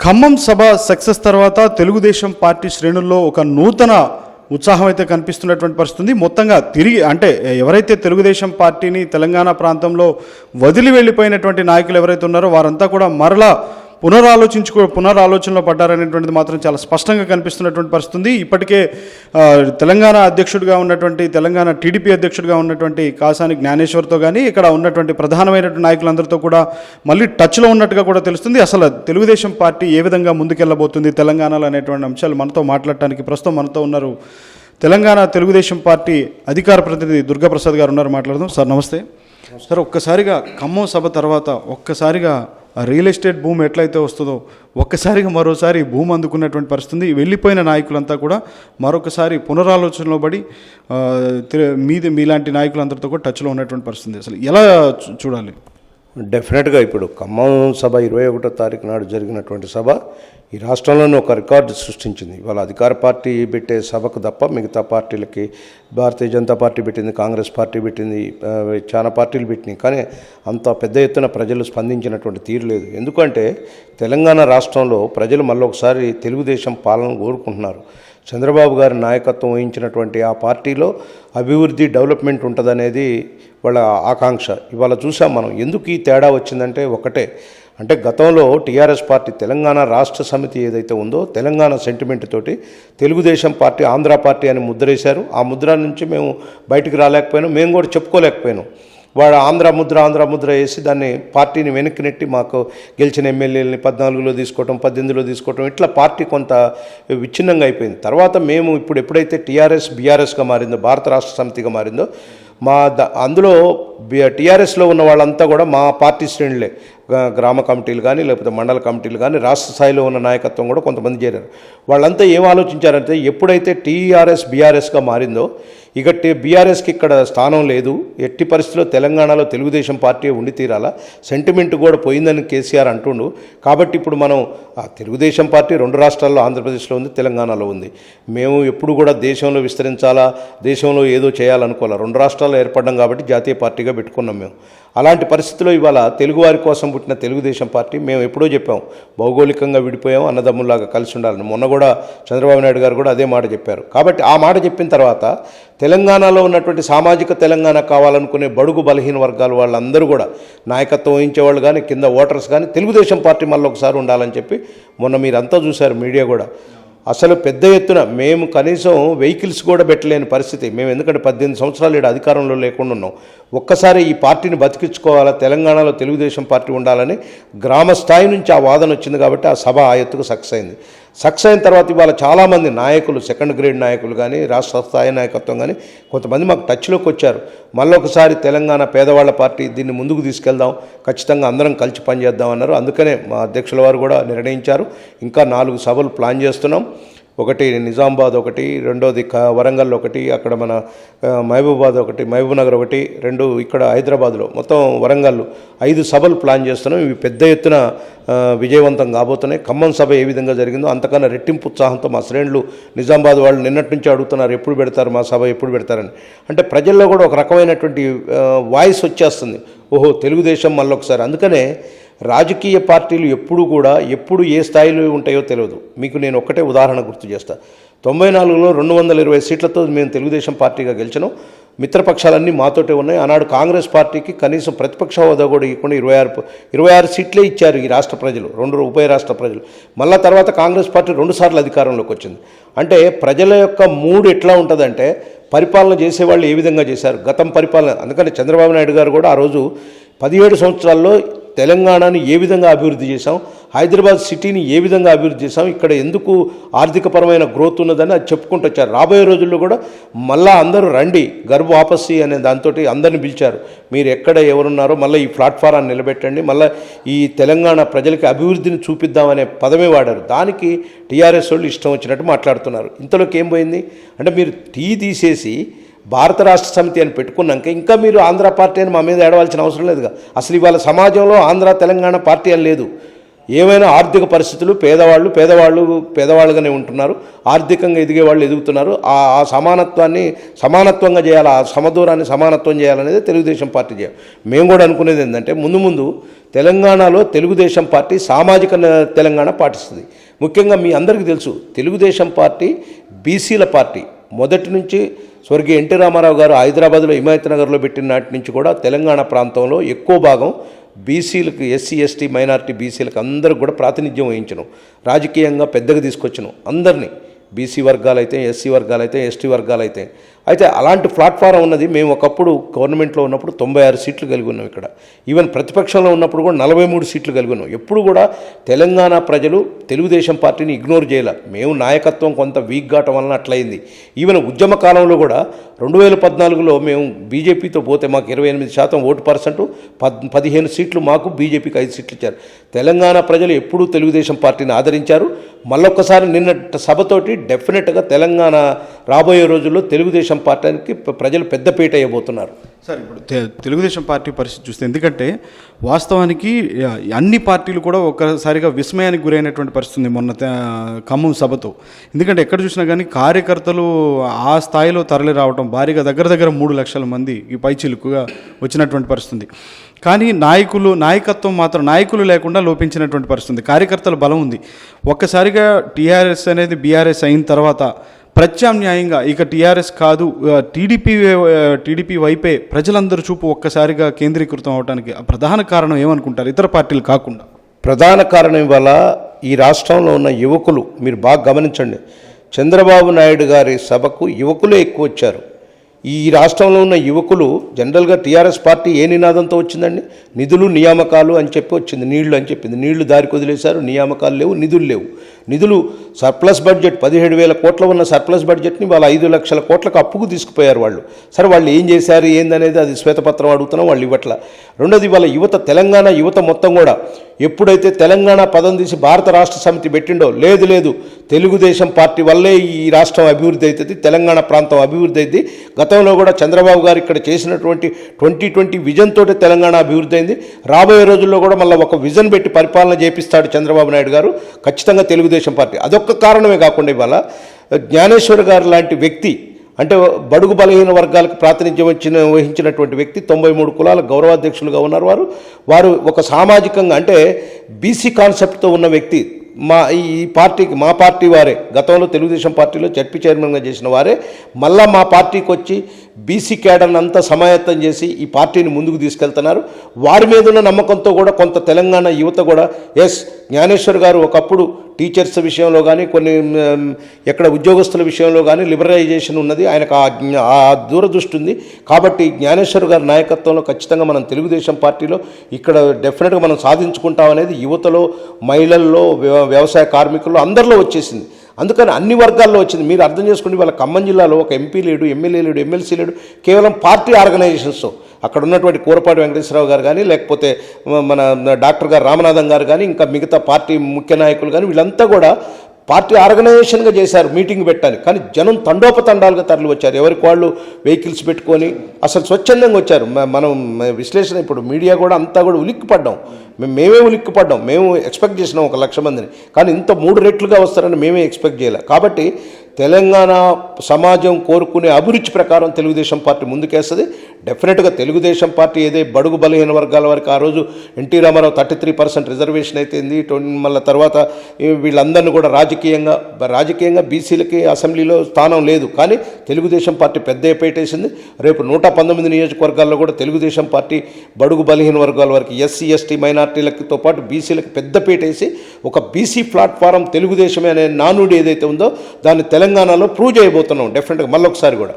ఖమ్మం సభ success తర్వాత Telugu Desam party శ్రేణుల్లో ఒక నూతన ఉత్సాహం అయితే కనిపిస్తున్నటువంటి పరిస్థితి. మొత్తంగా తిరిగి అంటే ఎవరైతే తెలుగుదేశం పార్టీని తెలంగాణ ప్రాంతంలో వదిలి వెళ్ళిపోయినటువంటి నాయకులు ఎవరైతే ఉన్నారో వారంతా కూడా మరలా పునరాలోచనలో పడ్డారనేటువంటిది మాత్రం చాలా స్పష్టంగా కనిపిస్తున్నటువంటి పరిస్థితి. ఇప్పటికే తెలంగాణ అధ్యక్షుడిగా ఉన్నటువంటి తెలంగాణ టీడీపీ అధ్యక్షుడిగా ఉన్నటువంటి కాసాని జ్ఞానేశ్వర్తో కానీ ఇక్కడ ఉన్నటువంటి ప్రధానమైనటువంటి నాయకులందరితో కూడా మళ్ళీ టచ్లో ఉన్నట్టుగా కూడా తెలుస్తుంది. అసలు తెలుగుదేశం పార్టీ ఏ విధంగా ముందుకెళ్ళబోతుంది తెలంగాణలో అనేటువంటి అంశాలు మనతో మాట్లాడటానికి ప్రస్తుతం మనతో ఉన్నారు తెలంగాణ తెలుగుదేశం పార్టీ అధికార ప్రతినిధి దుర్గాప్రసాద్ గారు ఉన్నారు. మాట్లాడదాం. సార్ నమస్తే. సార్ ఒక్కసారిగా ఖమ్మం సభ తర్వాత ఒక్కసారిగా రియల్ ఎస్టేట్ భూమి ఎట్లయితే వస్తుందో ఒక్కసారిగా మరోసారి భూమి అందుకున్నటువంటి పరిస్థితి. వెళ్ళిపోయిన నాయకులంతా కూడా మరొకసారి పునరాలోచనలో పడి మీలాంటి నాయకులందరితో కూడా టచ్లో ఉన్నటువంటి పరిస్థితి. అసలు ఎలా చూడాలి? డెఫినెట్గా ఇప్పుడు ఖమ్మం సభ 21వ తారీఖు నాడు జరిగినటువంటి సభ ఈ రాష్ట్రంలోనే ఒక రికార్డు సృష్టించింది. ఇవాళ అధికార పార్టీ పెట్టే సభకు తప్ప మిగతా పార్టీలకి భారతీయ జనతా పార్టీ పెట్టింది, కాంగ్రెస్ పార్టీ పెట్టింది, చాలా పార్టీలు పెట్టినాయి. కానీ అంత పెద్ద ఎత్తున ప్రజలు స్పందించినటువంటి తీరు లేదు. ఎందుకంటే తెలంగాణ రాష్ట్రంలో ప్రజలు మళ్ళొకసారి తెలుగుదేశం పాలన కోరుకుంటున్నారు. చంద్రబాబు గారి నాయకత్వం వహించినటువంటి ఆ పార్టీలో అభివృద్ధి డెవలప్మెంట్ ఉంటుందనేది వాళ్ళ ఆకాంక్ష. ఇవాళ చూసాం మనం. ఎందుకు ఈ తేడా వచ్చిందంటే ఒకటే, అంటే గతంలో టీఆర్ఎస్ పార్టీ తెలంగాణ రాష్ట్ర సమితి ఏదైతే ఉందో తెలంగాణ సెంటిమెంట్ తోటి తెలుగుదేశం పార్టీ ఆంధ్ర పార్టీ అని ముద్రేశారు. ఆ ముద్ర నుంచి మేము బయటికి రాలేకపోయినాం, మేము కూడా చెప్పుకోలేకపోయినాం. వాడు ఆంధ్ర ముద్ర వేసి దాన్ని పార్టీని వెనక్కి నెట్టి మాకు గెలిచిన ఎమ్మెల్యేలని 14లో తీసుకోవటం, 18లో తీసుకోవటం, ఇట్లా పార్టీ కొంత విచ్ఛిన్నంగా అయిపోయింది. తర్వాత మేము ఇప్పుడు ఎప్పుడైతే టీఆర్ఎస్ బీఆర్ఎస్గా మారిందో, భారత రాష్ట్ర సమితిగా మారిందో, అందులో టీఆర్ఎస్లో ఉన్న వాళ్ళంతా కూడా మా పార్టీ శ్రేణులే. గ్రామ కమిటీలు కానీ లేకపోతే మండల కమిటీలు కానీ రాష్ట్ర స్థాయిలో ఉన్న నాయకత్వం కూడా కొంతమంది చేరారు. వాళ్ళంతా ఏం ఆలోచించారంటే ఎప్పుడైతే టీఆర్ఎస్ బీఆర్ఎస్గా మారిందో ఇక బీఆర్ఎస్కి ఇక్కడ స్థానం లేదు, ఎట్టి పరిస్థితిలో తెలంగాణలో తెలుగుదేశం పార్టీ ఉండి తీరాలా, సెంటిమెంట్ కూడా పోయిందని కేసీఆర్ అంటుండు. కాబట్టి ఇప్పుడు మనం తెలుగుదేశం పార్టీ 2 రాష్ట్రాల్లో ఆంధ్రప్రదేశ్లో ఉంది, తెలంగాణలో ఉంది. మేము ఎప్పుడు కూడా దేశంలో విస్తరించాలా, దేశంలో ఏదో చేయాలనుకోవాలా, 2 రాష్ట్రాల్లో ఏర్పడ్డాం కాబట్టి జాతీయ పార్టీగా పెట్టుకున్నాం మేము. అలాంటి పరిస్థితుల్లో ఇవాళ తెలుగువారి కోసం పుట్టిన తెలుగుదేశం పార్టీ, మేము ఎప్పుడో చెప్పాం భౌగోళికంగా విడిపోయాం, అన్నదమ్ముల్లాగా కలిసి ఉండాలని. మొన్న కూడా చంద్రబాబు నాయుడు గారు కూడా అదే మాట చెప్పారు. కాబట్టి ఆ మాట చెప్పిన తర్వాత తెలంగాణలో ఉన్నటువంటి సామాజిక తెలంగాణ కావాలనుకునే బడుగు బలహీన వర్గాల వాళ్ళందరూ కూడా నాయకత్వం వహించేవాళ్ళు కానీ కింద ఓటర్స్ కానీ తెలుగుదేశం పార్టీ మళ్ళీ ఒకసారి ఉండాలని చెప్పి మొన్న మీరంతా చూశారు, మీడియా కూడా. అసలు పెద్ద ఎత్తున మేము కనీసం వెహికల్స్ కూడా పెట్టలేని పరిస్థితి మేము, ఎందుకంటే 18 సంవత్సరాలు ఇక్కడ అధికారంలో లేకుండా ఉన్నాం. ఒక్కసారి ఈ పార్టీని బతికించుకోవాలా, తెలంగాణలో తెలుగుదేశం పార్టీ ఉండాలని గ్రామ స్థాయి నుంచి ఆ వాదన వచ్చింది. కాబట్టి ఆ సభ ఆ ఎత్తుకు సక్సెస్ అయింది. సక్సెస్ అయిన తర్వాత ఇవాళ చాలామంది నాయకులు, సెకండ్ గ్రేడ్ నాయకులు కానీ రాష్ట్ర స్థాయి నాయకత్వం కానీ కొంతమంది మాకు టచ్లోకి వచ్చారు. మళ్ళొకసారి తెలంగాణ పేదవాళ్ల పార్టీ, దీన్ని ముందుకు తీసుకెళ్దాం, ఖచ్చితంగా అందరం కలిసి పనిచేద్దాం అన్నారు. అందుకనే మా అధ్యక్షుల వారు కూడా నిర్ణయించారు. ఇంకా 4 సభలు ప్లాన్ చేస్తున్నాం. ఒకటి నిజామాబాద్, ఒకటి రెండోది వరంగల్, ఒకటి అక్కడ మన మహబూబాద్, ఒకటి మహబూబ్నగర్, ఒకటి 2 ఇక్కడ హైదరాబాద్లో, మొత్తం వరంగల్ 5 సభలు ప్లాన్ చేస్తున్నాం. ఇవి పెద్ద ఎత్తున విజయవంతం కాబోతున్నాయి. ఖమ్మం సభ ఏ విధంగా జరిగిందో అంతకన్నా రెట్టింపు ఉత్సాహంతో మా శ్రేణులు నిజామాబాద్ వాళ్ళు నిన్నటి నుంచి అడుగుతున్నారు ఎప్పుడు పెడతారు మా సభ, ఎప్పుడు పెడతారని. అంటే ప్రజల్లో కూడా ఒక రకమైనటువంటి వాయిస్ వచ్చేస్తుంది, ఓహో తెలుగుదేశం మళ్ళొకసారి. అందుకనే రాజకీయ పార్టీలు ఎప్పుడు ఏ స్థాయిలో ఉంటాయో తెలియదు. మీకు నేను ఒక్కటే ఉదాహరణ గుర్తు చేస్తా. 94లో 220 సీట్లతో మేము తెలుగుదేశం పార్టీగా గెలిచినాం. మిత్రపక్షాలన్నీ మాతోటే ఉన్నాయి. ఆనాడు కాంగ్రెస్ పార్టీకి కనీసం ప్రతిపక్ష హోదా కూడా ఇవ్వకుండా 26 సీట్లే ఇచ్చారు ఈ రాష్ట్ర ప్రజలు, 2 ఉభయ రాష్ట్ర ప్రజలు. మళ్ళా తర్వాత కాంగ్రెస్ పార్టీ 2 సార్లు అధికారంలోకి వచ్చింది. అంటే ప్రజల యొక్క మూడు ఎట్లా ఉంటుందంటే పరిపాలన చేసేవాళ్ళు ఏ విధంగా చేశారు, గతం పరిపాలన. అందుకని చంద్రబాబు నాయుడు గారు కూడా ఆ రోజు 17 సంవత్సరాల్లో తెలంగాణని ఏ విధంగా అభివృద్ధి చేశాం, హైదరాబాద్ సిటీని ఏ విధంగా అభివృద్ధి చేశాం, ఇక్కడ ఎందుకు ఆర్థికపరమైన గ్రోత్ ఉన్నదని అది చెప్పుకుంటూ వచ్చారు. రాబోయే రోజుల్లో కూడా మళ్ళీ అందరూ రండి, గర్భ వాపస్సి అనే దాంతో అందరిని పిలిచారు. మీరు ఎక్కడ ఎవరున్నారో మళ్ళీ ఈ ప్లాట్ఫారాన్ని నిలబెట్టండి, మళ్ళీ ఈ తెలంగాణ ప్రజలకి అభివృద్ధిని చూపిద్దామనే పదమే వాడారు. దానికి టీఆర్ఎస్ వాళ్ళు ఇష్టం వచ్చినట్టు మాట్లాడుతున్నారు. ఇంతలోకి ఏం పోయింది అంటే మీరు తీసేసి భారత రాష్ట్ర సమితి అని పెట్టుకున్నాక ఇంకా మీరు ఆంధ్ర పార్టీ అని మా మీద ఏడవాల్సిన అవసరం లేదుగా. అసలు ఇవాళ సమాజంలో ఆంధ్ర తెలంగాణ పార్టీ అని లేదు. ఏమైనా ఆర్థిక పరిస్థితులు పేదవాళ్ళుగానే ఉంటున్నారు, ఆర్థికంగా ఎదిగే వాళ్ళు ఎదుగుతున్నారు. ఆ సమానత్వంగా చేయాలి, ఆ సమదూరాన్ని సమానత్వం చేయాలనేది తెలుగుదేశం పార్టీ చేయాలి. మేము కూడా అనుకునేది ఏంటంటే ముందు తెలంగాణలో తెలుగుదేశం పార్టీ సామాజిక తెలంగాణ పాటిస్తుంది. ముఖ్యంగా మీ అందరికీ తెలుసు, తెలుగుదేశం పార్టీ బీసీల పార్టీ. మొదటి నుంచి స్వర్గీయ ఎన్టీ రామారావు గారు హైదరాబాద్లో హిమాయత్ నగర్లో పెట్టిన నాటి నుంచి కూడా తెలంగాణ ప్రాంతంలో ఎక్కువ భాగం బీసీలకు, ఎస్సీ ఎస్టీ మైనారిటీ బీసీలకు అందరికి కూడా ప్రాతినిధ్యం వహించను, రాజకీయంగా పెద్దగా తీసుకొచ్చను అందరినీ, బీసీ వర్గాలైతే, ఎస్సీ వర్గాలైతే, ఎస్టీ వర్గాలైతే. అయితే అలాంటి ప్లాట్ఫారం ఉన్నది. మేము ఒకప్పుడు గవర్నమెంట్లో ఉన్నప్పుడు 96 సీట్లు కలిగి ఉన్నాం. ఇక్కడ ఈవెన్ ప్రతిపక్షంలో ఉన్నప్పుడు కూడా 43 సీట్లు కలిగి ఉన్నాం. ఎప్పుడు కూడా తెలంగాణ ప్రజలు తెలుగుదేశం పార్టీని ఇగ్నోర్ చేయాల. మేము నాయకత్వం కొంత వీక్ కావటం వలన అట్లయింది. ఈవెన్ ఉద్యమ కాలంలో కూడా 2014లో మేము బీజేపీతో పోతే మాకు 28% ఓటు పర్సెంట్, 15 సీట్లు మాకు, బీజేపీకి 5 సీట్లు ఇచ్చారు. తెలంగాణ ప్రజలు ఎప్పుడూ తెలుగుదేశం పార్టీని ఆదరించారు. మళ్ళొక్కసారి నిన్న సభతోటి డెఫినెట్గా తెలంగాణ రాబోయే రోజుల్లో తెలుగుదేశం పార్టీకి ప్రజలు పెద్దపీట వేయబోతున్నారు. సార్, ఇప్పుడు తెలుగుదేశం పార్టీ పరిస్థితి చూస్తే, ఎందుకంటే వాస్తవానికి అన్ని పార్టీలు కూడా ఒక్కసారిగా విస్మయానికి గురైనటువంటి పరిస్థితి ఉంది మొన్న ఖమ్మం సభతో. ఎందుకంటే ఎక్కడ చూసినా కానీ కార్యకర్తలు ఆ స్థాయిలో తరలి రావడం భారీగా, దగ్గర 3 లక్షల మంది ఈ పైచిలుకుగా వచ్చినటువంటి పరిస్థితి. కానీ నాయకత్వం మాత్రం నాయకులు లేకుండా లోపించినటువంటి పరిస్థితి. కార్యకర్తల బలం ఉంది. ఒక్కసారిగా టీఆర్ఎస్ అనేది బీఆర్ఎస్ అయిన తర్వాత ప్రత్యామ్నాయంగా ఇక టీఆర్ఎస్ కాదు, టీడీపీ వైపే ప్రజలందరూ చూపు ఒక్కసారిగా కేంద్రీకృతం అవడానికి ప్రధాన కారణం ఏమనుకుంటారు, ఇతర పార్టీలు కాకుండా? ప్రధాన కారణం ఇవాళ ఈ రాష్ట్రంలో ఉన్న యువకులు, మీరు బాగా గమనించండి, చంద్రబాబు నాయుడు గారి సభకు యువకులే ఎక్కువ వచ్చారు. ఈ రాష్ట్రంలో ఉన్న యువకులు జనరల్గా టీఆర్ఎస్ పార్టీ ఏ నినాదంతో వచ్చిందండి? నిధులు నియామకాలు అని చెప్పి వచ్చింది, నీళ్లు అని చెప్పింది. నీళ్లు దారికి వదిలేశారు, నియామకాలు లేవు, నిధులు లేవు. నిధులు సర్ప్లస్ బడ్జెట్ 17,000 కోట్ల ఉన్న సర్ప్లస్ బడ్జెట్ని వాళ్ళు 5 లక్షల కోట్లకు అప్పుకు తీసుకుపోయారు వాళ్ళు. సరే, వాళ్ళు ఏం చేశారు ఏందనేది అది శ్వేతపత్రం అడుగుతున్నాం, వాళ్ళు ఇవ్వట్ల. రెండోది, వాళ్ళ యువత, తెలంగాణ యువత మొత్తం కూడా ఎప్పుడైతే తెలంగాణ పదం తీసి భారత రాష్ట్ర సమితి పెట్టిండో, లేదు తెలుగుదేశం పార్టీ వల్లే ఈ రాష్ట్రం అభివృద్ధి అవుతుంది, తెలంగాణ ప్రాంతం అభివృద్ధి అయింది. గతంలో కూడా చంద్రబాబు గారు ఇక్కడ చేసినటువంటి 2020 విజన్ తోటి తెలంగాణ అభివృద్ధి అయింది. రాబోయే రోజుల్లో కూడా మళ్ళీ ఒక విజన్ పెట్టి పరిపాలన చేపిస్తాడు చంద్రబాబు నాయుడు గారు, ఖచ్చితంగా తెలుగుదేశం పార్టీ. అదొక్క కారణమే కాకుండా ఇవాళ జ్ఞానేశ్వర్ గారు లాంటి వ్యక్తి, అంటే బడుగు బలహీన వర్గాలకు ప్రాతినిధ్యం వహించినటువంటి వ్యక్తి, 93 కులాల గౌరవాధ్యక్షులుగా ఉన్నారు వారు ఒక సామాజికంగా, అంటే బీసీ కాన్సెప్ట్తో ఉన్న వ్యక్తి. మా పార్టీ వారే గతంలో తెలుగుదేశం పార్టీలో జడ్పీ చైర్మన్గా చేసిన వారే మళ్ళా మా పార్టీకి వచ్చి బీసీ క్యాడర్ని అంతా సమాయత్తం చేసి ఈ పార్టీని ముందుకు తీసుకెళ్తున్నారు. వారి మీద ఉన్న నమ్మకంతో కూడా కొంత తెలంగాణ యువత కూడా జ్ఞానేశ్వర్ గారు ఒకప్పుడు టీచర్స్ విషయంలో కానీ, కొన్ని ఎక్కడ ఉద్యోగస్తుల విషయంలో కానీ లిబరలైజేషన్ ఉన్నది, ఆయనకు ఆ దూరదృష్టి ఉంది. కాబట్టి జ్ఞానేశ్వర్ గారి నాయకత్వంలో ఖచ్చితంగా మనం తెలుగుదేశం పార్టీలో ఇక్కడ డెఫినెట్గా మనం సాధించుకుంటామనేది యువతలో, మహిళల్లో, వ్యవసాయ కార్మికుల్లో అందరిలో వచ్చేసింది. అందుకని అన్ని వర్గాల్లో వచ్చింది. మీరు అర్థం చేసుకోండి, వాళ్ళ ఖమ్మం జిల్లాలో ఒక ఎంపీ లేడు, ఎమ్మెల్యే లేడు, ఎమ్మెల్సీ లేడు, కేవలం పార్టీ ఆర్గనైజేషన్స్తో అక్కడ ఉన్నటువంటి కూరపాటి వెంకటేశ్వరరావు గారు కానీ, లేకపోతే మన డాక్టర్ గారు రామనాథం గారు కానీ, ఇంకా మిగతా పార్టీ ముఖ్య నాయకులు కానీ, వీళ్ళంతా కూడా పార్టీ ఆర్గనైజేషన్గా చేశారు, మీటింగ్ పెట్టాలి. కానీ జనం తండోపతండాలుగా తరలి వచ్చారు, ఎవరికి వాళ్ళు వెహికల్స్ పెట్టుకొని అసలు స్వచ్ఛందంగా వచ్చారు. మనం విశ్లేషణ, ఇప్పుడు మీడియా కూడా అంతా కూడా ఉలిక్కిపడ్డాం, మేమే ఉలిక్కిపడ్డాం. మేము ఎక్స్పెక్ట్ చేసినాం 1 లక్ష మందిని, కానీ ఇంత 3 రెట్లుగా వస్తారని మేమే ఎక్స్పెక్ట్ చేయాలి. కాబట్టి తెలంగాణ సమాజం కోరుకునే అభిరుచి ప్రకారం తెలుగుదేశం పార్టీ ముందుకేస్తుంది. డెఫినెట్గా తెలుగుదేశం పార్టీ బడుగు బలహీన వర్గాల వరకు ఆ రోజు ఎన్టీ రామారావు 33% రిజర్వేషన్ అయితేంది, మళ్ళీ తర్వాత వీళ్ళందరినీ కూడా రాజకీయంగా బీసీలకి అసెంబ్లీలో స్థానం లేదు, కానీ తెలుగుదేశం పార్టీ పెద్ద పెట్టేసింది. రేపు 119 నియోజకవర్గాల్లో కూడా తెలుగుదేశం పార్టీ బడుగు బలహీన వర్గాల వరకు, ఎస్సీ ఎస్టీ మైనార్టీలతో పాటు బీసీలకు పెద్ద పెట్టేసి ఒక బీసీ ప్లాట్ఫారం తెలుగుదేశమే అనే నానుడి ఏదైతే ఉందో దాన్ని తెలంగాణలో ప్రూవ్ చేయబోతున్నాం డెఫినెట్గా మళ్ళొకసారి కూడా.